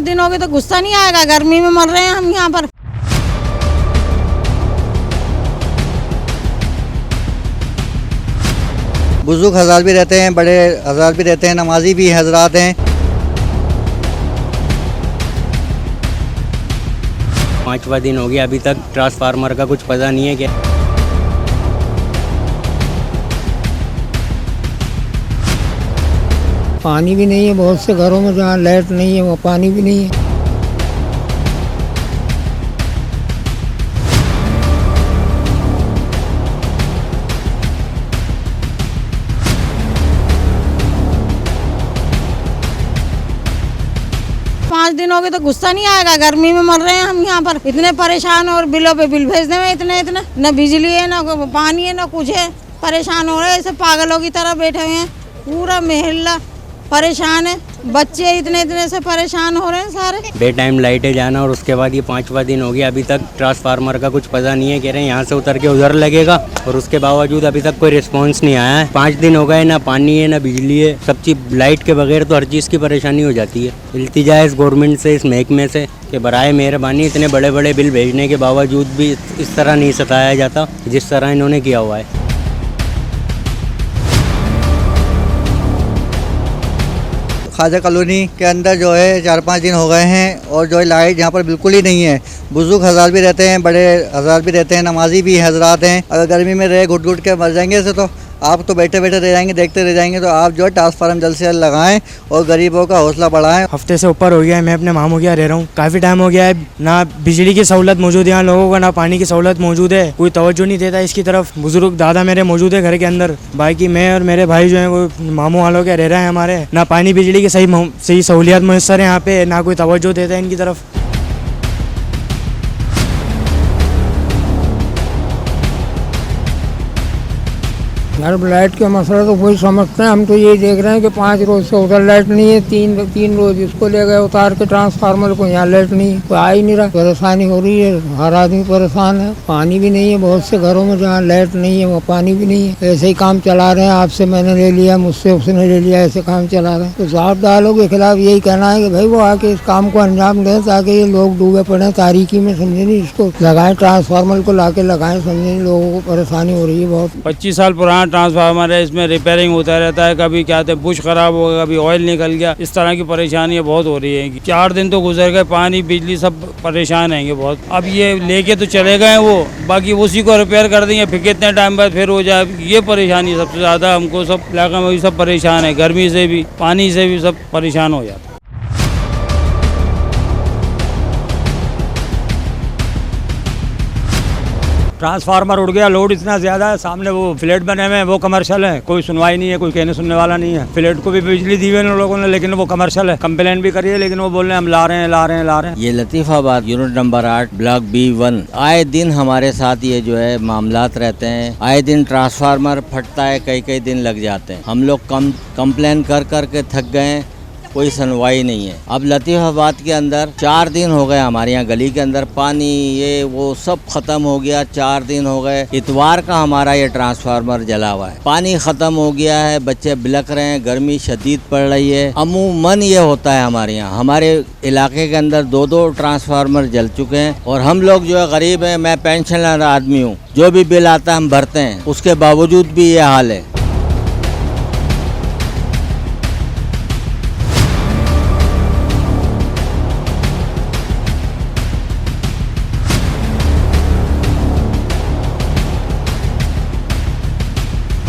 दिन हो गए तो गुस्सा नहीं आएगा? गर्मी में मर रहे हैं हम यहाँ पर। बुजुर्ग हज़रात भी रहते हैं, बड़े हज़रात भी रहते हैं, नमाजी भी हज़रात हैं। 5वां दिन हो गया, अभी तक ट्रांसफार्मर का कुछ पता नहीं है क्या। पानी भी नहीं है, बहुत से घरों में जहाँ लाइट नहीं है वहाँ पानी भी नहीं है। पाँच दिन हो गए तो गुस्सा नहीं आएगा? गर्मी में मर रहे हैं हम यहाँ पर, इतने परेशान और बिलों पे बिल भेजने में इतने न बिजली है, न पानी है, न कुछ है। परेशान हो रहे हैं, ऐसे पागलों की तरह बैठे हुए हैं। पूरा मोहल्ला परेशान है, बच्चे इतने से परेशान हो रहे हैं सारे। डे टाइम लाइटें जाना और उसके बाद ये 5वां दिन हो गया, अभी तक ट्रांसफार्मर का कुछ पता नहीं है। कह रहे हैं यहाँ से उतर के उधर लगेगा और उसके बावजूद अभी तक कोई रिस्पांस नहीं आया है। 5 दिन हो गए, ना पानी है ना बिजली है, सब चीज लाइट के बगैर तो हर चीज़ की परेशानी हो जाती है। इल्तिजा है इस गवर्नमेंट से, इस महकमे से कि बराए मेहरबानी इतने बड़े बड़े बिल भेजने के बावजूद भी इस तरह नहीं सताया जाता जिस तरह इन्होंने किया हुआ है। ख्वाजा कॉलोनी के अंदर जो है 4-5 दिन हो गए हैं और जो है लाइट यहाँ पर बिल्कुल ही नहीं है। बुजुर्ग हज़रात भी रहते हैं, बड़े हज़रात भी रहते हैं, नमाजी भी हज़रात हैं। अगर गर्मी में रहे घुट घुट के मर जाएंगे ऐसे तो आप तो बैठे बैठे रह जाएंगे, देखते रह जाएंगे। तो आप जो है ट्रांसफार्मर जल्द से जल्द लगाएं और गरीबों का हौसला बढ़ाएं। हफ्ते से ऊपर हो गया है, मैं अपने मामू के यहाँ रह रहा हूँ। काफ़ी टाइम हो गया है, ना बिजली की सहूलत मौजूद है यहाँ लोगों को, ना पानी की सहूलत मौजूद है। कोई तवज्जो नहीं देता इसकी तरफ। बुजुर्ग दादा मेरे मौजूद है घर के अंदर, बाकी मैं और मेरे भाई जो है वो मामू वालों के रह रहे हैं हमारे। ना पानी बिजली की सही सहूलियत मैसर है यहाँ पे, ना कोई तवज्जो देता है इनकी तरफ। यार लाइट का मसला तो वही समझते हैं। हम तो यही देख रहे हैं कि 5 रोज से उधर लाइट नहीं है, तीन रोज इसको ले गए उतार के ट्रांसफार्मर को, यहाँ लाइट नहीं है, कोई आ ही नहीं रहा। परेशानी हो रही है, हर आदमी परेशान है। पानी भी नहीं है, बहुत से घरों में जहाँ लाइट नहीं है वहाँ पानी भी नहीं है। ऐसे ही काम चला रहे हैं, आपसे मैंने ले लिया, मुझसे उसने ले लिया, ऐसे काम चला रहे हैं। तो साहब दालों के खिलाफ यही कहना है कि भाई वो आके इस काम को अंजाम दें ताकि ये लोग डूबे पड़े तारीकी में, समझे नहीं। इसको लगाएं, ट्रांसफार्मर को ला के लगाएं, समझे नहीं। लोगों को परेशानी हो रही है बहुत। 25 साल पुराना ट्रांसफार्मर है, इसमें रिपेयरिंग होता रहता है। कभी क्या कहते बुश खराब हो गया, कभी ऑयल निकल गया, इस तरह की परेशानियां बहुत हो रही है। 4 दिन तो गुजर गए, पानी बिजली सब परेशान हैं बहुत। अब ये लेके तो चले गए वो, बाकी उसी को रिपेयर कर देंगे, फिर कितने टाइम बाद फिर हो जाए। ये परेशानी सबसे ज़्यादा हमको सब इलाका में भी सब परेशान है, गर्मी से भी पानी से भी सब परेशान हो जाता है। ट्रांसफार्मर उड़ गया, लोड इतना ज़्यादा है। सामने वो फ्लैट बने हुए हैं, वो कमर्शियल है, कोई सुनवाई नहीं है, कोई कहने सुनने वाला नहीं है। फ्लैट को भी बिजली दी हुई है लोगों ने, लेकिन वो कमर्शियल है। कंप्लेन भी करी है लेकिन वो बोल रहे हैं हम ला रहे हैं। ये Latifabad unit number 8 block B1, आए दिन हमारे साथ ये जो है मामलात रहते हैं। आए दिन ट्रांसफार्मर फटता है, कई दिन लग जाते हैं। हम लोग कंप्लेन कर के थक गए हैं, कोई सुनवाई नहीं है। अब लतीफ़ाबाद के अंदर 4 दिन हो गए, हमारे यहाँ गली के अंदर पानी ये वो सब खत्म हो गया। 4 दिन हो गए, इतवार का हमारा ये ट्रांसफार्मर जला हुआ है। पानी खत्म हो गया है, बच्चे बिलख रहे हैं, गर्मी शदीद पड़ रही है। अमूमन ये होता है हमारे यहाँ। हमारे इलाके के अंदर 2 ट्रांसफार्मर जल चुके हैं और हम लोग जो है गरीब हैं। मैं पेंशनर आदमी हूँ, जो भी बिल आता है हम भरते हैं, उसके बावजूद भी ये हाल है।